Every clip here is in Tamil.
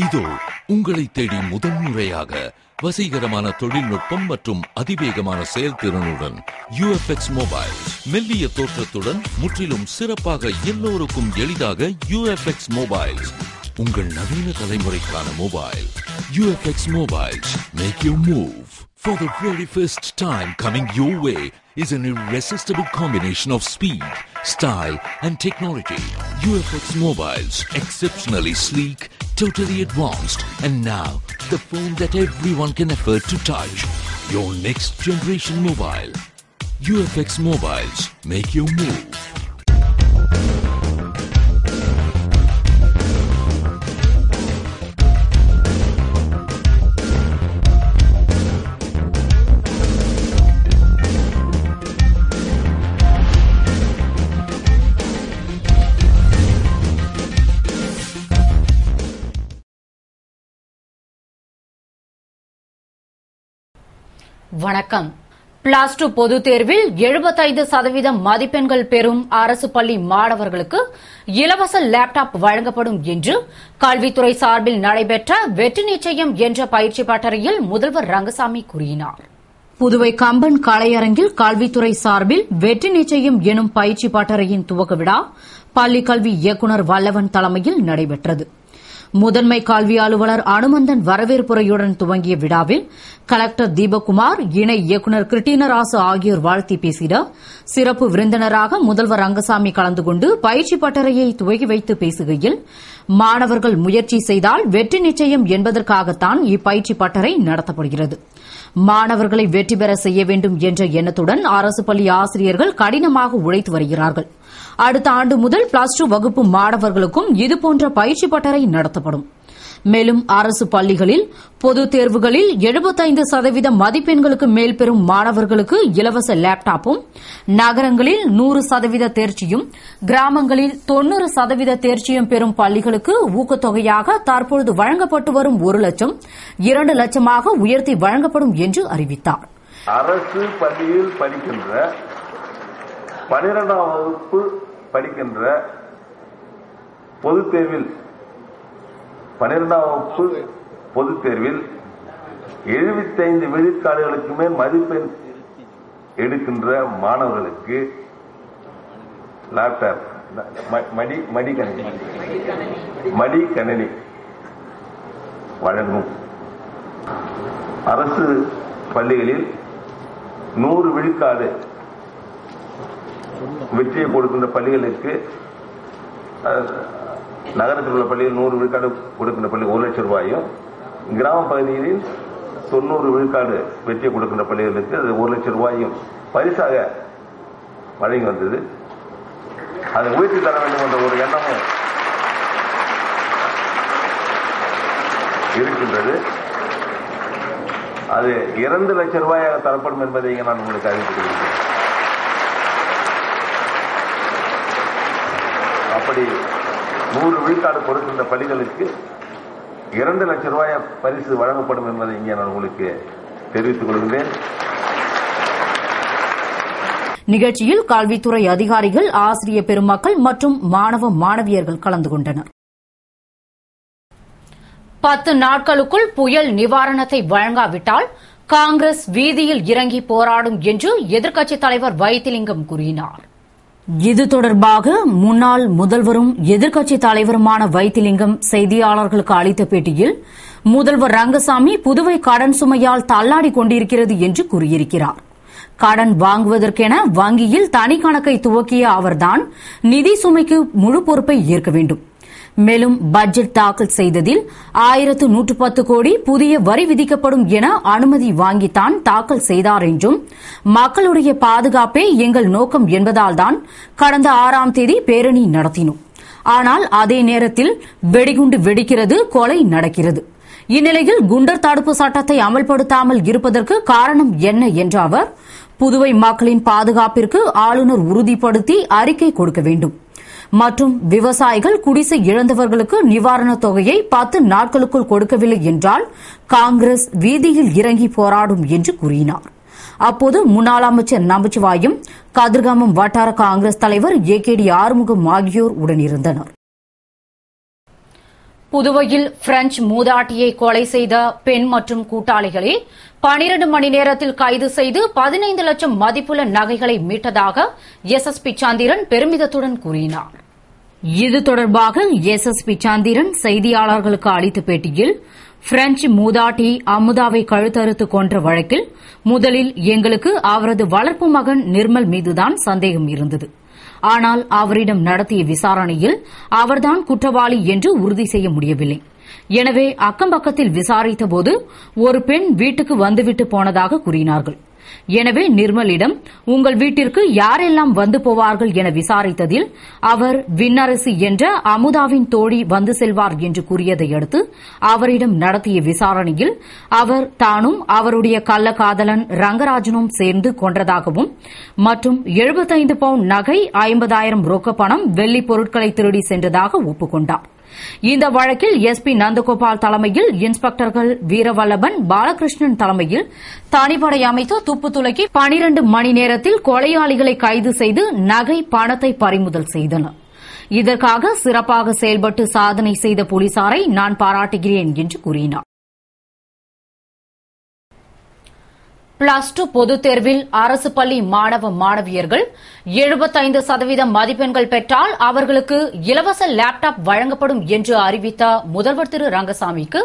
இதோ உங்களை தேடி முதன்முறையாக வசீகரமான தொழில்நுட்பம் மற்றும் அதிவேகமான செயல்திறனுடன் UFX மொபைல். மெல்லிய தோற்றத்துடன் முற்றிலும் சிறப்பாக எல்லோருக்கும் எளிதாக UFX மொபைல். உங்கள் நவீன தலைமுறைக்கான mobile. UFX Mobiles make you move. For the very first time coming your way is an irresistible combination of speed, style and technology. UFX Mobiles, exceptionally sleek, totally advanced, and now the phone that everyone can afford to touch. Your next generation mobile. UFX Mobiles make you move. வணக்கம். +2 பொதுத் தேர்வில் 75% மதிப்பெண்கள் பெறும் அரசு பள்ளி மாணவர்களுக்கு இலவச லேப்டாப் வழங்கப்படும் என்று கல்வித்துறை சார்பில் நடைபெற்ற வெற்றி நிச்சயம் என்ற பயிற்சி பட்டறையில் முதல்வர் ரங்கசாமி கூறினார். புதுவை கம்பன் கலையரங்கில் கல்வித்துறை சார்பில் வெற்றி நிச்சயம் எனும் பயிற்சி பட்டறையின் துவக்க விழா பள்ளிக் கல்வி இயக்குநர் வல்லவன் தலைமையில் நடைபெற்றது. முதன்மை கல்வி அலுவலர் அனுமந்தன் வரவேற்புரையுடன் துவங்கிய விழாவில் கலெக்டர் தீபக்குமார், இணை இயக்குநர் கிருட்டினராசு ஆகியோர் வாழ்த்தி பேசிட சிறப்பு விருந்தினராக முதல்வர் ரங்கசாமி கலந்து கொண்டு பயிற்சி பட்டறையை துவக்கி வைத்து பேசுகையில், மாணவர்கள் முயற்சி செய்தால் வெற்றி நிச்சயம் என்பதற்காகத்தான் இப்பயிற்சி பட்டறை நடத்தப்படுகிறது. மாணவர்களை வெற்றி பெற செய்ய வேண்டும் என்ற எண்ணத்துடன் அரசு பள்ளி ஆசிரியர்கள் கடினமாக உழைத்து வருகிறார்கள். அடுத்த ஆண்டு முதல் +2 வகுப்பு மாணவர்களுக்கும் இதுபோன்ற பயிற்சி பட்டறை நடத்தப்படும். மேலும் அரசு பள்ளிகளில் பொதுத் தேர்வுகளில் 75% மதிப்பெண்களுக்கு மேல் பெறும் மாணவர்களுக்கு இலவச லேப்டாப்பும், நகரங்களில் 100% தேர்ச்சியும், கிராமங்களில் 90% தேர்ச்சியும் பெறும் பள்ளிகளுக்கு ஊக்கத்தொகையாக தற்பொழுது வழங்கப்பட்டு வரும் 1 லட்சம் 2 லட்சமாக உயர்த்தி வழங்கப்படும் என்று அறிவித்தார். அரசு பள்ளியில் படிக்கின்ற 12ஆம் வகுப்பு படிக்கின்ற பொதுத் தேர்வில் 12ஆம் வகுப்பு பொதுத் தேர்வில் 75 விழுக்காடுகளுக்கு மேல் மதிப்பெண் எடுக்கின்ற மாணவர்களுக்கு லேப்டாப், மடிக்கணினி வழங்கும். அரசு பள்ளிகளில் 100 விழுக்காடு வெற்றியை கொடுக்கின்ற பள்ளிகளுக்கு, நகரத்தில் உள்ள பள்ளியில் 100 விழுக்காடு கொடுக்கின்ற பள்ளி 1 லட்சம் ரூபாயும், கிராம பகுதிகளில் 90 விழுக்காடு வெற்றியை கொடுக்கின்ற பள்ளிகளுக்கு அது 1 லட்சம் ரூபாயும் பரிசாக வழங்கி வந்தது. அதை உயர்த்தி தர வேண்டும் என்ற ஒரு எண்ணமும் இருக்கின்றது. அது 2 லட்சம் ரூபாயாக தரப்படும் என்பதை நான் உங்களுக்கு அறிவித்துக் கொள்கிறேன். அப்படி 100 விழுக்காடு கொடுக்கின்ற பள்ளிகளுக்கு 2 லட்சம் ரூபாய் பரிசு வழங்கப்படும் என்பதை இங்கே நான் உங்களுக்கு தெரிவித்துக் கொள்கிறேன். நிகழ்ச்சியில் கல்வித்துறை அதிகாரிகள், ஆசிரியர் பெருமக்கள் மற்றும் மாணவ மாணவியர்கள் கலந்து கொண்டனர். 10 நாட்களுக்குள் புயல் நிவாரணத்தை வழங்காவிட்டால் காங்கிரஸ் வீதியில் இறங்கி போராடும் என்று எதிர்க்கட்சித் தலைவர் வைத்திலிங்கம் கூறினார். இது தொடர்பாக முன்னாள் முதல்வரும் எதிர்க்கட்சித் தலைவருமான வைத்திலிங்கம் செய்தியாளர்களுக்கு அளித்த பேட்டியில், முதல்வர் ரங்கசாமி புதுவை கடன் சுமையால் தள்ளாடிக் கொண்டிருக்கிறது என்று கூறியிருக்கிறார். கடன் வாங்குவதற்கென வங்கியில் தனி கணக்கை துவக்கிய அவர்தான் நிதி சுமைக்கு முழு பொறுப்பை ஏற்க வேண்டும். மேலும் பட்ஜெட் தாக்கல் செய்ததில் 1110 கோடி புதிய வரி விதிக்கப்படும் என அனுமதி வாங்கித்தான் தாக்கல் செய்தார் என்றும், மக்களுடைய பாதுகாப்பே எங்கள் நோக்கம் என்பதால்தான் கடந்த 6ஆம் தேதி பேரணி நடத்தினோம். ஆனால் அதே நேரத்தில் வெடிகுண்டு வெடிக்கிறது, கொலை நடக்கிறது. இந்நிலையில் குண்டர் தடுப்பு சட்டத்தை அமல்படுத்தாமல் இருப்பதற்கு காரணம் என்ன என்ற அவர், புதுவை மக்களின் பாதுகாப்பிற்கு ஆளுநர் உறுதிப்படுத்தி அறிக்கை கொடுக்க வேண்டும் மற்றும் விவசாயிகள் குடிசை இழந்தவர்களுக்கு நிவாரணத் தொகையை 10 நாட்களுக்குள் கொடுக்கவில்லை என்றால் காங்கிரஸ் வீதியில் இறங்கி போராடும் என்று கூறினார். அப்போது முன்னாள் அமைச்சர் நமச்சிவாயம், கதிர்காமம் வட்டார காங்கிரஸ் தலைவர் AKD ஆறுமுகம் ஆகியோர் உடனிருந்தனர். புதுவையில் பிரெஞ்சு மூதாட்டியை கொலை செய்த பெண் மற்றும் கூட்டாளிகளை 12 மணி நேரத்தில் கைது செய்து 15 லட்சம் மதிப்புள்ள நகைகளை மீட்டதாக எஸ்எஸ்பி சந்திரன் பெருமிதத்துடன் கூறினார். இது தொடர்பாக எஸ்எஸ்பி சந்திரன் செய்தியாளர்களுக்கு அளித்த பேட்டியில், பிரெஞ்சு மூதாட்டி அமுதாவை கழுத்தறுத்து கொன்ற வழக்கில் முதலில் எங்களுக்கு அவரது வளர்ப்பு மகன் நிர்மல் மீதுதான் சந்தேகம் இருந்தது. ஆனால் அவரிடம் நடத்திய விசாரணையில் அவர்தான் குற்றவாளி என்று உறுதி செய்ய முடியவில்லை. எனவே அக்கம்பக்கத்தில் விசாரித்தபோது ஒரு பெண் வீட்டுக்கு வந்துவிட்டு போனதாக கூறினார்கள். எனவே நிர்மலிடம் உங்கள் வீட்டிற்கு யாரெல்லாம் வந்து போவார்கள் என விசாரித்ததில் அவர் விண்ணரசி என்ற அமுதாவின் தோழி வந்து செல்வார் என்று கூறியதை அடுத்து அவரிடம் நடத்திய விசாரணையில் அவர் தானும் அவருடைய கள்ளக்காதலன் ரங்கராஜனும் சேர்ந்து கொன்றதாகவும் மற்றும் 75 பவுண்ட் நகை, 50,000 ரொக்க பணம், வெள்ளி பொருட்களை திருடி சென்றதாக ஒப்புக்கொண்டார். இந்த வழக்கில் எஸ்பி நந்தகோபால் தலைமையில் இன்ஸ்பெக்டர்கள் வீரவல்லபன், பாலகிருஷ்ணன் தலைமையில் தனிப்படை அமைத்து துப்பு துலக்கி 12 மணி நேரத்தில் கொலையாளிகளை கைது செய்து நகை, பணத்தை பறிமுதல் செய்தனர். இதற்காக சிறப்பாக செயல்பட்டு சாதனை செய்த போலீசாரை நான் பாராட்டுகிறேன் என்று கூறினார். +2 பொதுத் தேர்வில் அரசு பள்ளி மாணவ மாணவியர்கள் 75% மதிப்பெண்கள் பெற்றால் அவர்களுக்கு இலவச லேப்டாப் வழங்கப்படும் என்று அறிவித்த முதல்வர் திரு ரங்கசாமிக்கு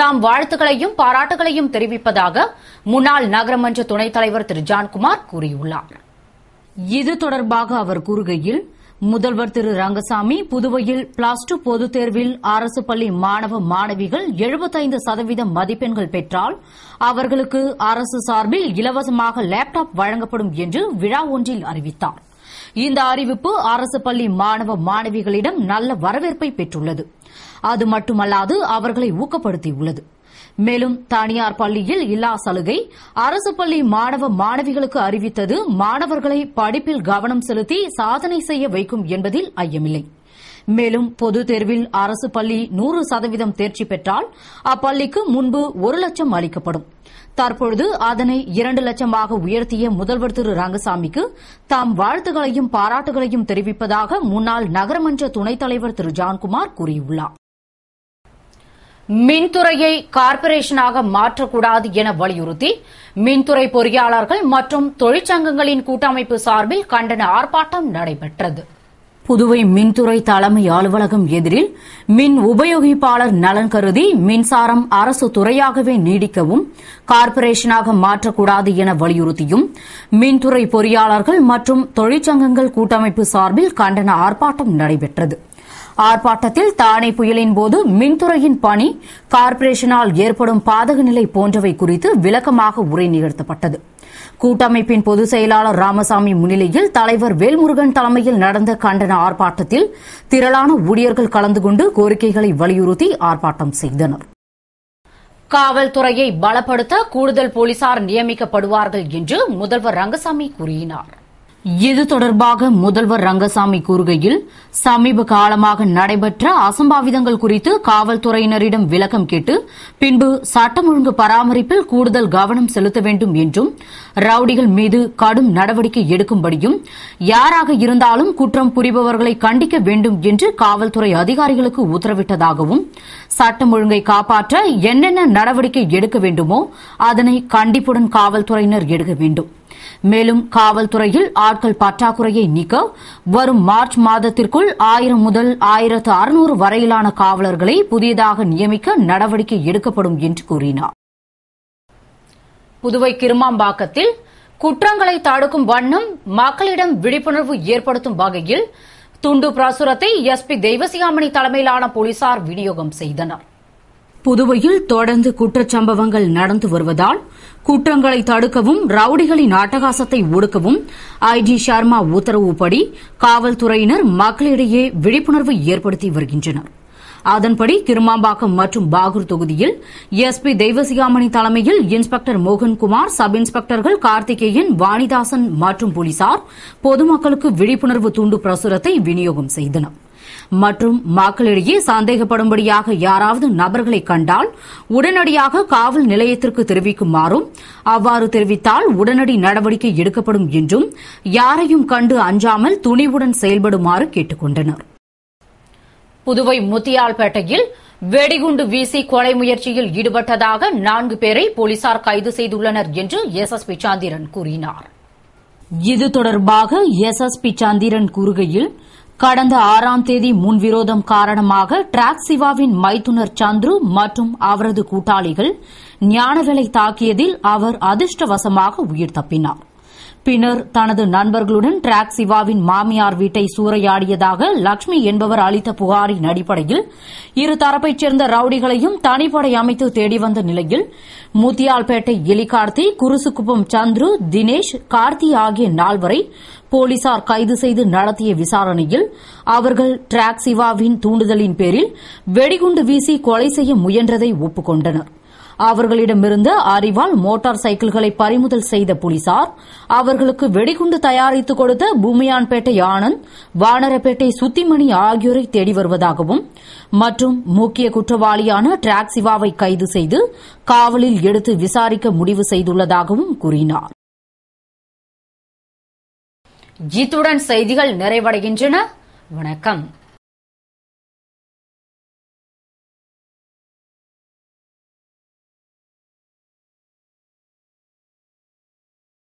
தாம் வாழ்த்துக்களையும் பாராட்டுகளையும் தெரிவிப்பதாக முன்னாள் நகரமன்ற துணைத் தலைவர் திரு ஜான்குமார் கூறியுள்ளார். இது தொடர்பாக அவர் கூறுகையில், முதல்வர் திரு ரங்கசாமி புதுவையில் +2 பொதுத் தேர்வில் அரசு பள்ளி மாணவ மாணவிகள் 75% மதிப்பெண்கள் பெற்றால் அவர்களுக்கு அரசு சார்பில் இலவசமாக லேப்டாப் வழங்கப்படும் என்று விழா ஒன்றில் அறிவித்தார். இந்த அறிவிப்பு அரசு பள்ளி மாணவ மாணவிகளிடம் நல்ல வரவேற்பை பெற்றுள்ளது. அது மட்டுமல்லாது அவர்களை ஊக்கப்படுத்தியுள்ளது. மேலும் தனியார் பள்ளியில் இல்லா சலுகை அரசு பள்ளி மாணவ மாணவிகளுக்கு அறிவித்தது மாணவர்களை படிப்பில் கவனம் செலுத்தி சாதனை செய்ய வைக்கும் என்பதில் ஐயமில்லை. மேலும் பொதுத் தேர்வில் அரசு பள்ளி 100% தேர்ச்சி பெற்றால் அப்பள்ளிக்கு முன்பு 1 லட்சம் அளிக்கப்படும். தற்பொழுது அதனை 2 லட்சமாக உயர்த்திய முதல்வர் திரு ரங்கசாமிக்கு தாம் வாழ்த்துகளையும் பாராட்டுகளையும் தெரிவிப்பதாக முன்னாள் நகரமன்ற துணைத் தலைவர் திரு ஜான்குமார் கூறியுள்ளார். மின்துறையை கார்ப்பரேஷனாக மாற்றக்கூடாது என வலியுறுத்தி மின்துறை பொறியாளர்கள் மற்றும் தொழிற்சங்கங்களின் கூட்டமைப்பு சார்பில் கண்டன ஆர்ப்பாட்டம் நடைபெற்றது. புதுவை மின்துறை தலைமை அலுவலகம் எதிரில் மின் உபயோகிப்பாளர் நலன் கருதி மின்சாரம் அரசு துறையாகவே நீடிக்கவும் கார்ப்பரேஷனாக மாற்றக்கூடாது என வலியுறுத்தியும் மின்துறை பொறியாளர்கள் மற்றும் தொழிற்சங்கங்கள் கூட்டமைப்பு சார்பில் கண்டன ஆர்ப்பாட்டம் நடைபெற்றது. ஆர்ப்பாட்டத்தில் தானே புயலின் போது மின்துறையின் பணி, கார்ப்பரேஷனால் ஏற்படும் பாதக நிலை போன்றவை குறித்து விளக்கமாக உரை நிகழ்த்தப்பட்டது. கூட்டமைப்பின் பொதுச் செயலாளர் ராமசாமி முன்னிலையில் தலைவர் வேல்முருகன் தலைமையில் நடந்த கண்டன ஆர்ப்பாட்டத்தில் திரளான ஊழியர்கள் கலந்து கொண்டு கோரிக்கைகளை வலியுறுத்தி ஆர்ப்பாட்டம் செய்தனர். காவல்துறையை பலப்படுத்த கூடுதல் போலீசார் நியமிக்கப்படுவார்கள் என்று முதல்வர் ரங்கசாமி கூறினார். இது தொடர்பாக முதல்வர் ரங்கசாமி கூறுகையில், சமீப காலமாக நடைபெற்ற அசம்பாவிதங்கள் குறித்து காவல்துறையினரிடம் விளக்கம் கேட்டு பின்பு சட்டம் ஒழுங்கு பராமரிப்பில் கூடுதல் கவனம் செலுத்த வேண்டும் என்றும், ரவுடிகள் மீது கடும் நடவடிக்கை எடுக்கும்படியும், யாராக இருந்தாலும் குற்றம் புரிபவர்களை கண்டிக்க வேண்டும் என்று காவல்துறை அதிகாரிகளுக்கு உத்தரவிட்டதாகவும், சட்டம் ஒழுங்கை காப்பாற்ற என்னென்ன நடவடிக்கை எடுக்க வேண்டுமோ அதனை கண்டிப்புடன் காவல்துறையினர் எடுக்க வேண்டும். மேலும் காவல்துறையில் ஆட்கள் பற்றாக்குறையை நீக்க வரும் மார்ச் மாதத்திற்குள் 1000 முதல் 1600 வரையிலான காவலர்களை புதியதாக நியமிக்க நடவடிக்கை எடுக்கப்படும் என்று கூறினார். புதுவை கிருமாம்பாக்கத்தில் குற்றங்களை தடுக்கும் வண்ணம் மக்களிடம் விழிப்புணர்வு ஏற்படுத்தும் வகையில் துண்டு பிரசுரத்தை எஸ்பி தெய்வசிகாமணி தலைமையிலான போலீசார் விநியோகம் செய்தனர். புதுவையில் தொடர்ந்து குற்றச்சம்பவங்கள் நடந்து வருவதால் குற்றங்களை தடுக்கவும் ரவுடிகளின் அட்டகாசத்தை ஒடுக்கவும் ஐஜி சர்மா உத்தரவுப்படி காவல்துறையினர் மக்களிடையே விழிப்புணர்வு ஏற்படுத்தி வருகின்றனர். அதன்படி கிருமாம்பாக்கம் மற்றும் பாகூர் தொகுதியில் எஸ்பி தெய்வசிகாமணி தலைமையில் இன்ஸ்பெக்டர் மோகன்குமார், சப் இன்ஸ்பெக்டர்கள் கார்த்திகேயன், வாணிதாசன் மற்றும் போலீசார் பொதுமக்களுக்கு விழிப்புணர்வு துண்டு பிரசுரத்தை விநியோகம் செய்தனர். மற்றும் மக்களிடையே சந்தேகப்படும்படியாக யாராவது நபர்களை கண்டால் உடனடியாக காவல் நிலையத்திற்கு தெரிவிக்குமாறும், அவ்வாறு தெரிவித்தால் உடனடி நடவடிக்கை எடுக்கப்படும் என்றும், யாரையும் கண்டு அஞ்சாமல் துணிவுடன் செயல்படுமாறு கேட்டுக் கொண்டனர். புதுவை முத்தியால்பேட்டையில் வெடிகுண்டு வீசி கொலை முயற்சியில் ஈடுபட்டதாக 4 பேரை போலீசார் கைது செய்துள்ளனர் என்று எஸ்எஸ்பி சந்திரன் கூறினார். இது தொடர்பாக எஸ்எஸ்பி சந்திரன் கூறுகையில், கடந்த 6ஆம் தேதி முன்விரோதம் காரணமாக டிராக் சிவாவின் மைத்துனர் சந்துரு மற்றும் அவரது கூட்டாளிகள் ஞானவேலை தாக்கியதில் அவர் அதிர்ஷ்டவசமாக உயிர் தப்பினார். பின்னர் தனது நண்பர்களுடன் டிராக் சிவாவின் மாமியார் வீட்டை சூறையாடியதாக லட்சுமி என்பவர் அளித்த புகாரின் அடிப்படையில் இரு தரப்பைச் சேர்ந்த ரவுடிகளையும் தனிப்படை அமைத்து தேடி வந்த நிலையில் முத்தியால்பேட்டை எலிகார்த்தி, குருசுக்குப்பம் சந்துரு, தினேஷ், கார்த்தி ஆகிய 4 வரை போலீசார் கைது செய்து நடத்திய விசாரணையில் அவர்கள் டிராக் சிவாவின் தூண்டுதலின் பேரில் வெடிகுண்டு வீசி கொலை செய்ய முயன்றதை ஒப்புக் கொண்டனர். அவர்களிடமிருந்து அரிவாள், மோட்டார் சைக்கிள்களை பறிமுதல் செய்த போலீசார் அவர்களுக்கு வெடிகுண்டு தயாரித்து கொடுத்த பூமியான்பேட்டை ஆனந்த், வானரப்பேட்டை சுத்திமணி ஆகியோரை தேடி வருவதாகவும் மற்றும் முக்கிய குற்றவாளியான டிராக் சிவாவை கைது செய்து காவலில் எடுத்து விசாரிக்க முடிவு செய்துள்ளதாகவும் கூறினார். இத்துடன் செய்திகள் நிறைவடைகின்றன. வணக்கம்.